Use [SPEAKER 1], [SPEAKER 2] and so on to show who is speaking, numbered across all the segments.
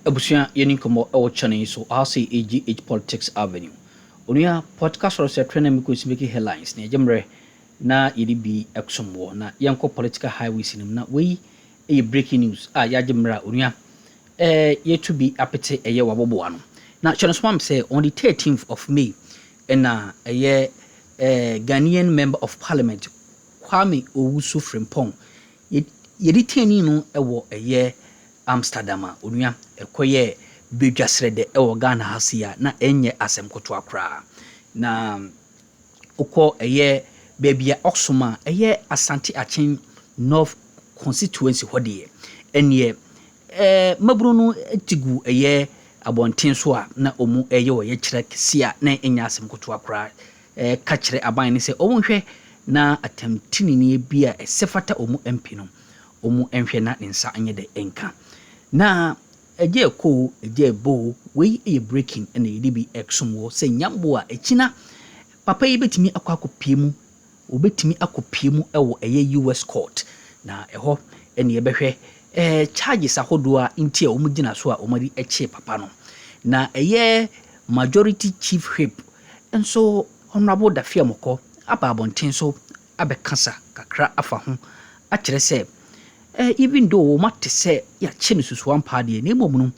[SPEAKER 1] Abusia yeni komo ewo channel so say AGH Politics Avenue. Onia podcast or say trend me ko sibeki headlines na jemre na yidi bi exomwo na yanko political highways nim na we breaking news ya jemra onia yetu bi apete eye wabobo ano. Na channel swam say on the 13th of May na Ghanaian member of parliament Kwame Owusu Frimpong yedi teni no ewo Amsterdam onuya ekoye bedwasrede ewo Ghana hasia na enye asem koto akra na ukọ bebia Oksuma Asante Achen North constituency hode enye maburu no etigu abonten so a na omu wo kire kisia na enya asem koto akra ka kire aban ne se omunhwe na atamtini ne bia esefata omu MP no omu enhwe na nsa anye de enka na eje ko eje bo we breaking and e bi exum say nyambo a echina papa yi betimi akwakopiemu obetimi akopiemu ewo US court na eho ene ebehwe charges ahodo a nti a omugina so a omari eche papa no na majority chief whip enso honorable Dafia Moko ababonten so abekasa kakra afa ho a kire se even though what to say ya chinus one party name no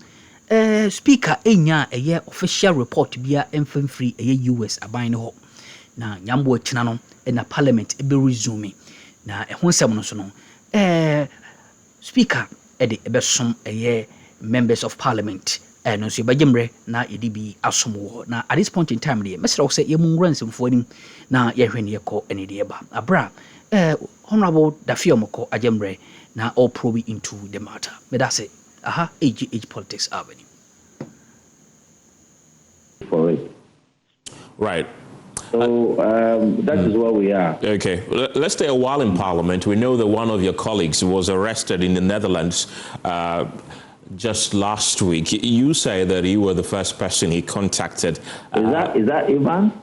[SPEAKER 1] speaker enya official report bia enfam free US aban ho na nyambo atina no na parliament be resume na ehun sem no so no speaker de ebesom members of parliament no so bajemre na yedibi asom wo na at this point in time dey mesra say yemu ransem fo anim na yehwe ne yekọ ene de ba abra honorable Dafia Moko ajemre now all probing into the matter. But that's it. AGH Politics Avenue.
[SPEAKER 2] For it.
[SPEAKER 3] Right.
[SPEAKER 2] So that is where we are.
[SPEAKER 3] Okay. Let's stay a while in Parliament. We know that one of your colleagues was arrested in the Netherlands just last week. You say that you were the first person he contacted.
[SPEAKER 2] Is that Ivan?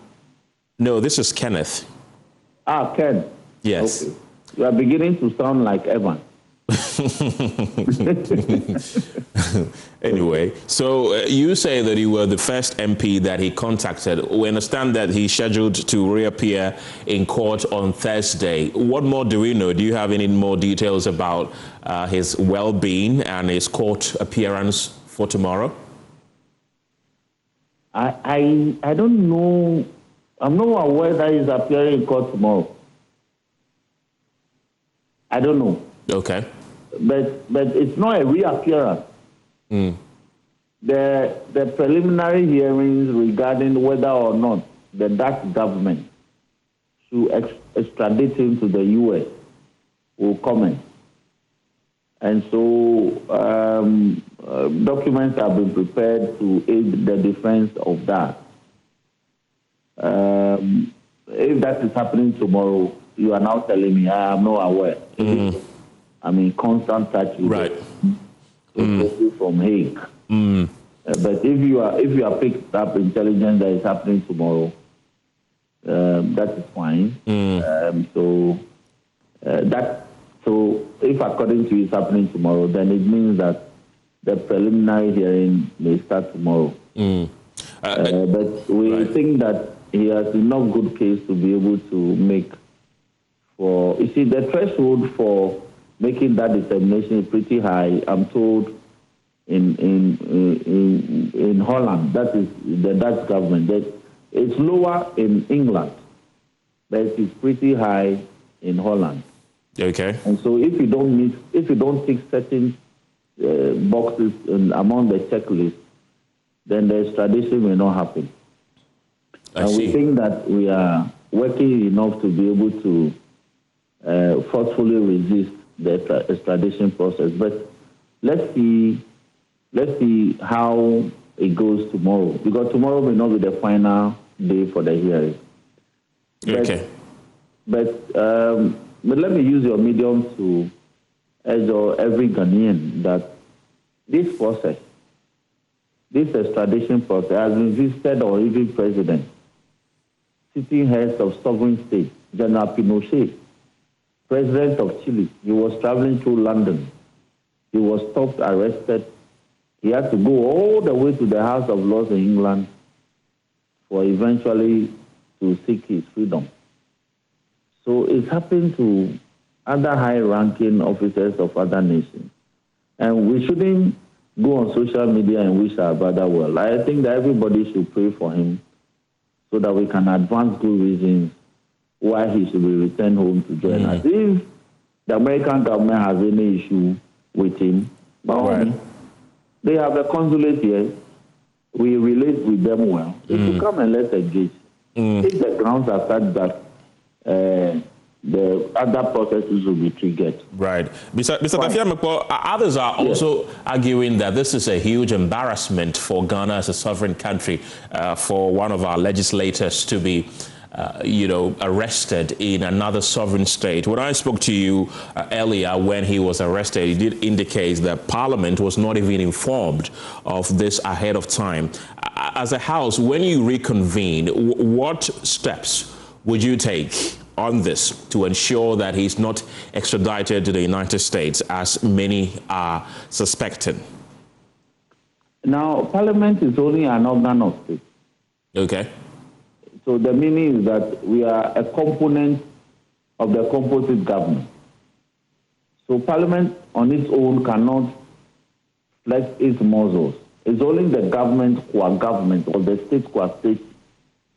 [SPEAKER 3] No, this is Kenneth.
[SPEAKER 2] Ken.
[SPEAKER 3] Yes.
[SPEAKER 2] Okay. You are beginning to sound like Evan.
[SPEAKER 3] Anyway, so you say that you were the first MP that he contacted. We understand that he's scheduled to reappear in court on Thursday. What more do we know? Do you have any more details about his well-being and his court appearance for tomorrow?
[SPEAKER 2] I don't know. I'm not aware that he's appearing in court tomorrow. I don't know.
[SPEAKER 3] Okay.
[SPEAKER 2] But it's not a reappearance. The preliminary hearings regarding whether or not the Dutch government should extradite him to the US will comment. And so documents have been prepared to aid the defense of that. If that is happening tomorrow, you are now telling me I am not aware. I'm in constant touch with people from Hague. But if you are picked up intelligence that is happening tomorrow, that is fine. So if according to you it's happening tomorrow, then it means that the preliminary hearing may start tomorrow. But we think that he has enough good case to be able to make. You see, the threshold for making that determination is pretty high. I'm told in Holland, that is the Dutch government. That it's lower in England, but it's pretty high in Holland.
[SPEAKER 3] Okay.
[SPEAKER 2] And so if you don't tick certain boxes among the checklist, then the extradition may not happen. We think that we are working enough to be able to forcefully resist the extradition process. But let's see how it goes tomorrow, because tomorrow may not be the final day for the hearing.
[SPEAKER 3] Okay.
[SPEAKER 2] But let me use your medium to urge every Ghanaian that this process, this extradition process, has been visited or even president, sitting heads of sovereign states, General Pinochet, president of Chile. He was traveling through London. He was stopped, arrested, He had to go all the way to the House of Lords in England for eventually to seek his freedom. So it's happened to other high-ranking officers of other nations. And we shouldn't go on social media and wish our brother well. I think that everybody should pray for him so that we can advance good reasons why he should be returned home to join us. If the American government has any issue with him, they have a consulate here. We relate with them well. They should come and let's engage. If the grounds are such that the other processes will be triggered.
[SPEAKER 3] Right. Mr. Tafiamekpo, others are also arguing that this is a huge embarrassment for Ghana as a sovereign country for one of our legislators to be arrested in another sovereign state. When I spoke to you earlier when he was arrested, you did indicate that Parliament was not even informed of this ahead of time. As a House, when you reconvene, what steps would you take on this to ensure that he's not extradited to the United States, as many are suspecting?
[SPEAKER 2] Now, Parliament is only an organ of state.
[SPEAKER 3] Okay.
[SPEAKER 2] So the meaning is that we are a component of the composite government. So Parliament on its own cannot flex its muscles. It's only the government or the state or state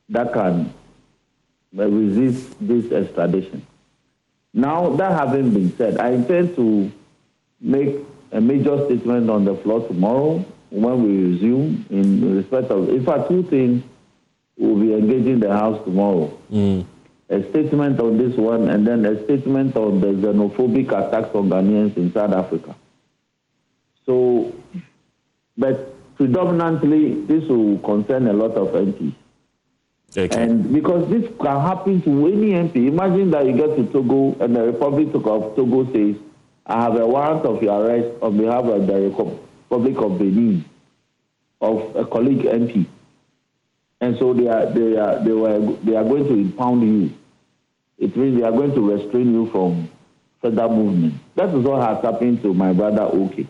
[SPEAKER 2] that can resist this extradition. Now, that having been said, I intend to make a major statement on the floor tomorrow when we resume in respect of, in fact, two things. We'll be engaging the House tomorrow. A statement on this one, and then a statement on the xenophobic attacks on Ghanaians in South Africa. So, but predominantly, this will concern a lot of MPs.
[SPEAKER 3] Okay.
[SPEAKER 2] And because this can happen to any MP. Imagine that you get to Togo, and the Republic of Togo says, I have a warrant of your arrest on behalf of the Republic of Benin, of a colleague MP. And so they are going to impound you. It means they are going to restrain you from further movement. That is what has happened to my brother OK.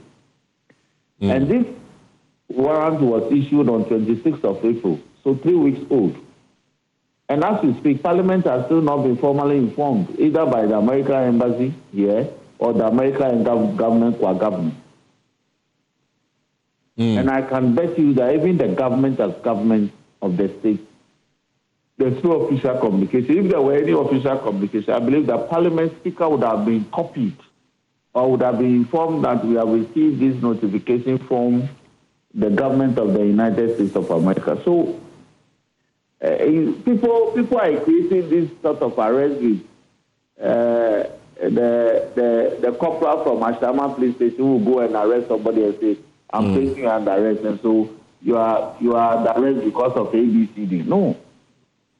[SPEAKER 2] And this warrant was issued on 26th of April, so 3 weeks old. And as we speak, Parliament has still not been formally informed, either by the American embassy here or the American government or government. And I can bet you that even the government as government of the state, there's no official communication. If there were any official communication, I believe the Parliament Speaker would have been copied or would have been informed that we have received this notification from the government of the United States of America. So people are creating this sort of arrest with the corporal from Ashama police station who will go and arrest somebody and say, I'm placing you under arrest, and so you are under arrest because of ABCD. No.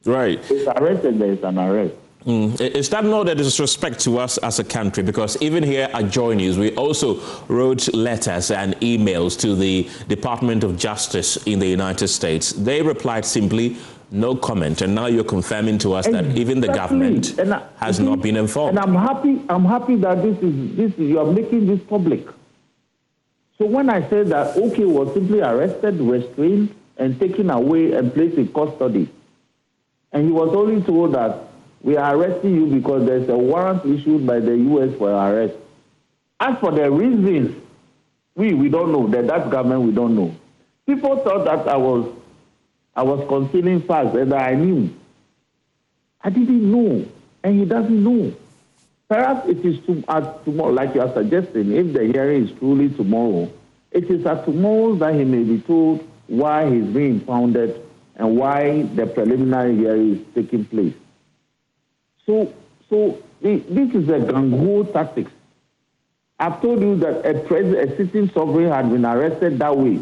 [SPEAKER 3] Right.
[SPEAKER 2] It's arrest and there is an arrest.
[SPEAKER 3] Is that not a disrespect to us as a country? Because even here at Joy News, we also wrote letters and emails to the Department of Justice in the United States. They replied simply, no comment. And now you're confirming to us that even the government has not been informed.
[SPEAKER 2] And I'm happy that this is you are making this public. So when I said that OK was simply arrested, restrained, and taken away and placed in custody, and he was only told that we are arresting you because there's a warrant issued by the U.S. for arrest. As for the reasons, we don't know. That government, we don't know. People thought that I was concealing facts and I knew. I didn't know, and he doesn't know. Perhaps it is tomorrow, like you are suggesting, if the hearing is truly tomorrow, it is at tomorrow that he may be told why he's being impounded and why the preliminary hearing is taking place. So this is a gang-ho tactics. I've told you that a sitting sovereign had been arrested that way.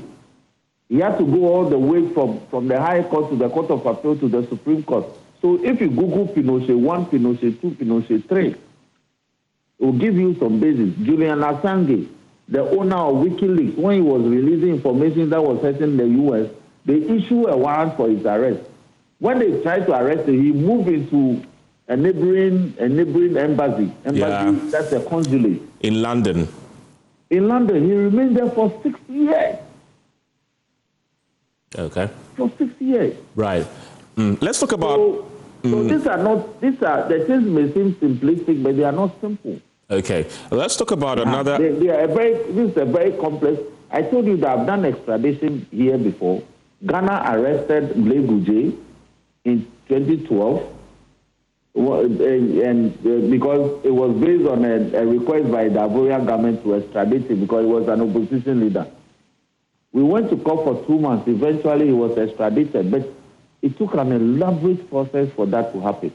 [SPEAKER 2] He had to go all the way from the High Court to the Court of Appeal to the Supreme Court. So if you Google Pinochet 1, Pinochet 2, Pinochet 3, it will give you some basis. Julian Assange, the owner of WikiLeaks, when he was releasing information that was hurting the U.S., they issued a warrant for his arrest. When they tried to arrest him, he moved into a neighboring embassy. That's a consulate.
[SPEAKER 3] In London.
[SPEAKER 2] In London. He remained there for 6 years.
[SPEAKER 3] Okay.
[SPEAKER 2] For 6 years.
[SPEAKER 3] Right. Let's talk about...
[SPEAKER 2] So the things may seem simplistic, but they are not simple.
[SPEAKER 3] Okay. Let's talk about another...
[SPEAKER 2] This is a very complex... I told you that I've done extradition here before. Ghana arrested Blake Guje in 2012, and because it was based on a request by the Ivorian government to extradite him because he was an opposition leader. We went to court for 2 months. Eventually, he was extradited, but it took an elaborate process for that to happen.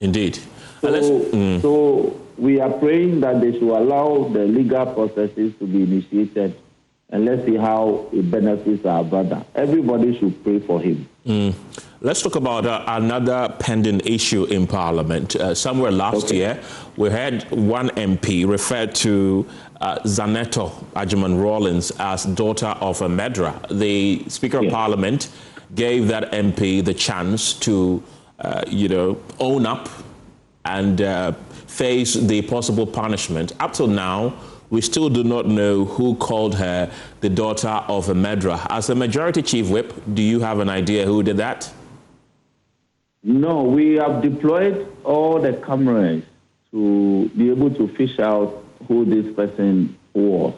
[SPEAKER 3] Indeed.
[SPEAKER 2] So we are praying that they should allow the legal processes to be initiated, and let's see how it benefits our brother. Everybody should pray for him.
[SPEAKER 3] Let's talk about another pending issue in Parliament. Somewhere last year, we had one MP referred to Zaneto Agyemang Rawlings as daughter of a Medra. The Speaker of Parliament gave that MP the chance to, own up and face the possible punishment. Up till now, we still do not know who called her the daughter of a Medra. As a Majority Chief Whip, do you have an idea who did that?
[SPEAKER 2] No, we have deployed all the cameras to be able to fish out who this person was.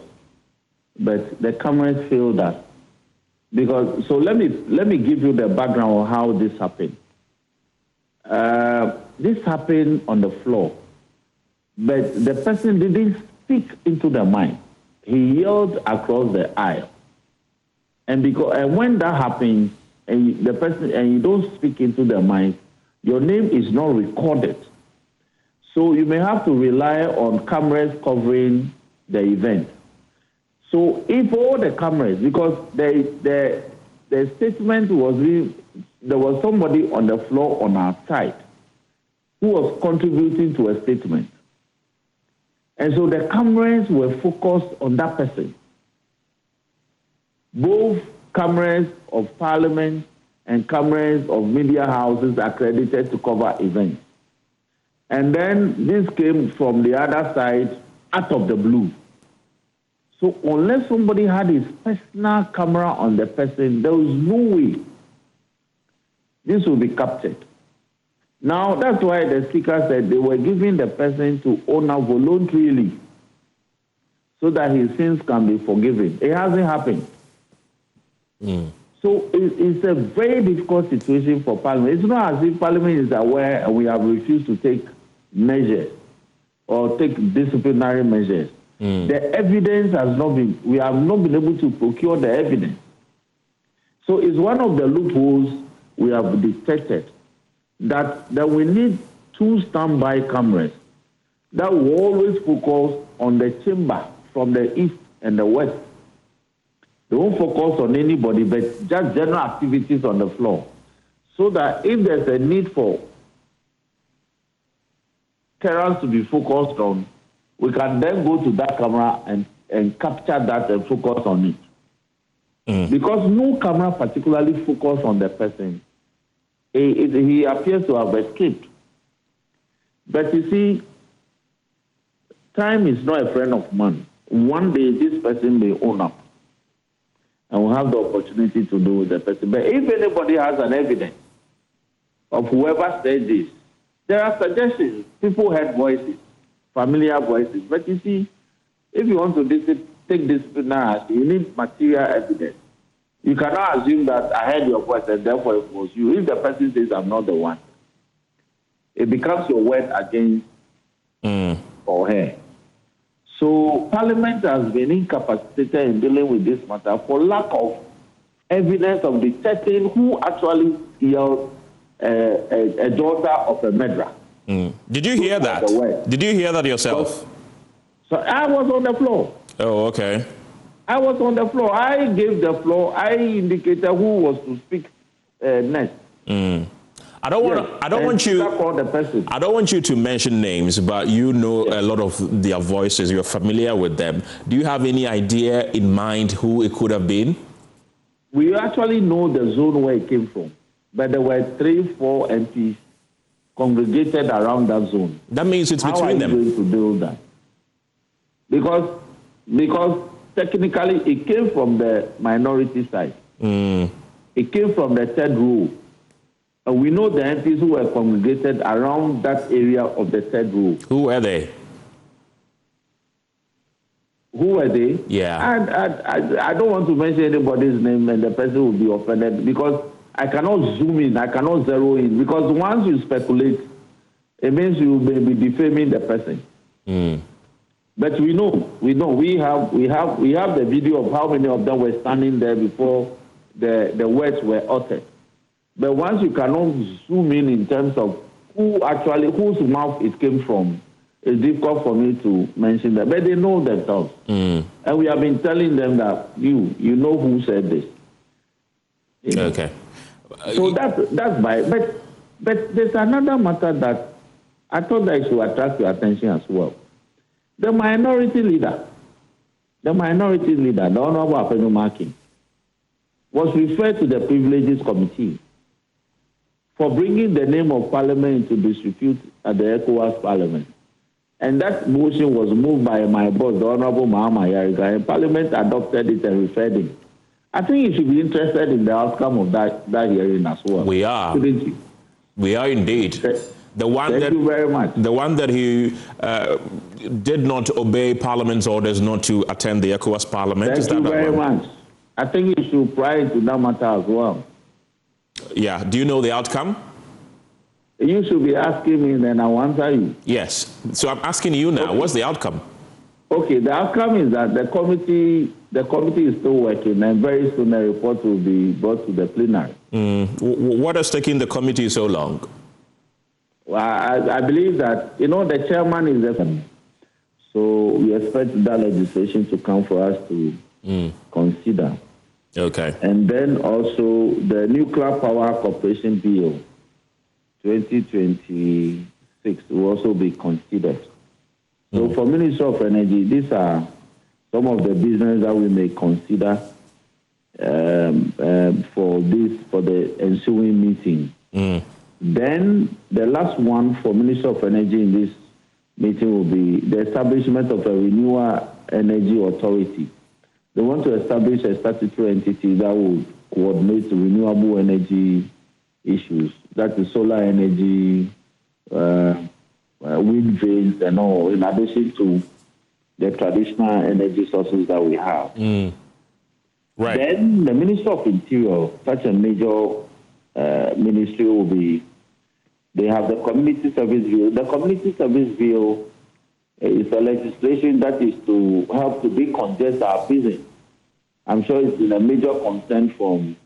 [SPEAKER 2] But the cameras failed us. So let me give you the background of how this happened. This happened on the floor, but the person didn't speak into the mic. He yelled across the aisle, and when that happens, and you don't speak into the mic, your name is not recorded. So you may have to rely on cameras covering the event. So if all the cameras, because the statement was there was somebody on the floor on our side who was contributing to a statement. And so the cameras were focused on that person. Both cameras of Parliament and cameras of media houses accredited to cover events. And then this came from the other side out of the blue. So unless somebody had his personal camera on the person, there was no way this will be captured. Now, that's why the Speaker said they were giving the person to honor voluntarily so that his sins can be forgiven. It hasn't happened. So it's a very difficult situation for Parliament. It's not as if Parliament is aware and we have refused to take measures or take disciplinary measures. The evidence has not been, we have not been able to procure the evidence. So it's one of the loopholes we have detected, that we need 2 standby cameras that will always focus on the chamber from the east and the west. They won't focus on anybody, but just general activities on the floor. So that if there's a need for terrors to be focused on, we can then go to that camera and capture that and focus on it. Because no camera particularly focused on the person. He appears to have escaped. But you see, time is not a friend of man. One day this person may own up and we'll have the opportunity to do with the person. But if anybody has an evidence of whoever said this, there are suggestions. People heard voices, familiar voices. But you see, if you want to take disciplinary action, you need material evidence. You cannot assume that I heard your voice and therefore it was you. If the person says I'm not the one, it becomes your word against or her. So Parliament has been incapacitated in dealing with this matter for lack of evidence of detecting who actually yelled a daughter of a Medra.
[SPEAKER 3] Did you hear that? Did you hear that yourself?
[SPEAKER 2] So I was on the floor.
[SPEAKER 3] Oh, okay.
[SPEAKER 2] I was on the floor. I gave the floor. I indicated who was to speak next.
[SPEAKER 3] I don't want you to mention names, but you know a lot of their voices. You're familiar with them. Do you have any idea in mind who it could have been?
[SPEAKER 2] We actually know the zone where it came from, but there were 3-4 MPs congregated around that zone.
[SPEAKER 3] That means it's between them.
[SPEAKER 2] How are you going to do that? Because technically it came from the minority side. It came from the third row. And we know the MPs who were congregated around that area of the third row.
[SPEAKER 3] Who were they?
[SPEAKER 2] Who were they?
[SPEAKER 3] Yeah.
[SPEAKER 2] I don't want to mention anybody's name and the person will be offended because I cannot zoom in, I cannot zero in, because once you speculate, it means you may be defaming the person. But we have the video of how many of them were standing there before the words were uttered. But once you cannot zoom in terms of whose mouth it came from, it's difficult for me to mention that. But they know themselves. And we have been telling them that you know who said this. You know?
[SPEAKER 3] Okay.
[SPEAKER 2] So that's by. But there's another matter that I thought that should attract your attention as well. The minority leader, the Honorable Apeno Markin, was referred to the Privileges Committee for bringing the name of Parliament into disrepute at the ECOWAS Parliament. And that motion was moved by my boss, the Honorable Mahama Yariga, and Parliament adopted it and referred it. I think you should be interested in the outcome of that hearing as well.
[SPEAKER 3] We are.
[SPEAKER 2] Shouldn't you?
[SPEAKER 3] We are indeed.
[SPEAKER 2] Thank you very much.
[SPEAKER 3] The one that he did not obey Parliament's orders not to attend the ECOWAS Parliament.
[SPEAKER 2] Thank you very much. I think you should pry into that matter as well.
[SPEAKER 3] Yeah. Do you know the outcome?
[SPEAKER 2] You should be asking me, then I'll answer you.
[SPEAKER 3] Yes. So I'm asking you now. Okay. What's the outcome?
[SPEAKER 2] Okay. The outcome is that the committee is still working, and very soon a report will be brought to the plenary.
[SPEAKER 3] What has taken the committee so long?
[SPEAKER 2] Well, I believe that, the chairman is the. So we expect that legislation to come for us to consider.
[SPEAKER 3] Okay.
[SPEAKER 2] And then also the Nuclear Power Corporation Bill 2026 will also be considered. So for Ministry of Energy, these are some of the business that we may consider for the ensuing meeting. Then the last one for Ministry of Energy in this meeting will be the establishment of a renewable energy authority. They want to establish a statutory entity that will coordinate renewable energy issues. That is solar energy, wind vanes and all, in addition to the traditional energy sources that we have.
[SPEAKER 3] Right.
[SPEAKER 2] Then the Minister of Interior, such a major ministry, will be, they have the Community Service Bill. The Community Service Bill is a legislation that is to help to decongest our prison. I'm sure it's been a major concern from.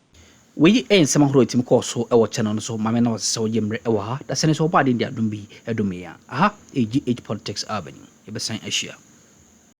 [SPEAKER 1] We ain't some who team course so our channel so Mamma was so yemre ewa, that's an so bad in the Dumbi, Edumia. Aha, AGH Politics Avenue, Ebesan Asia.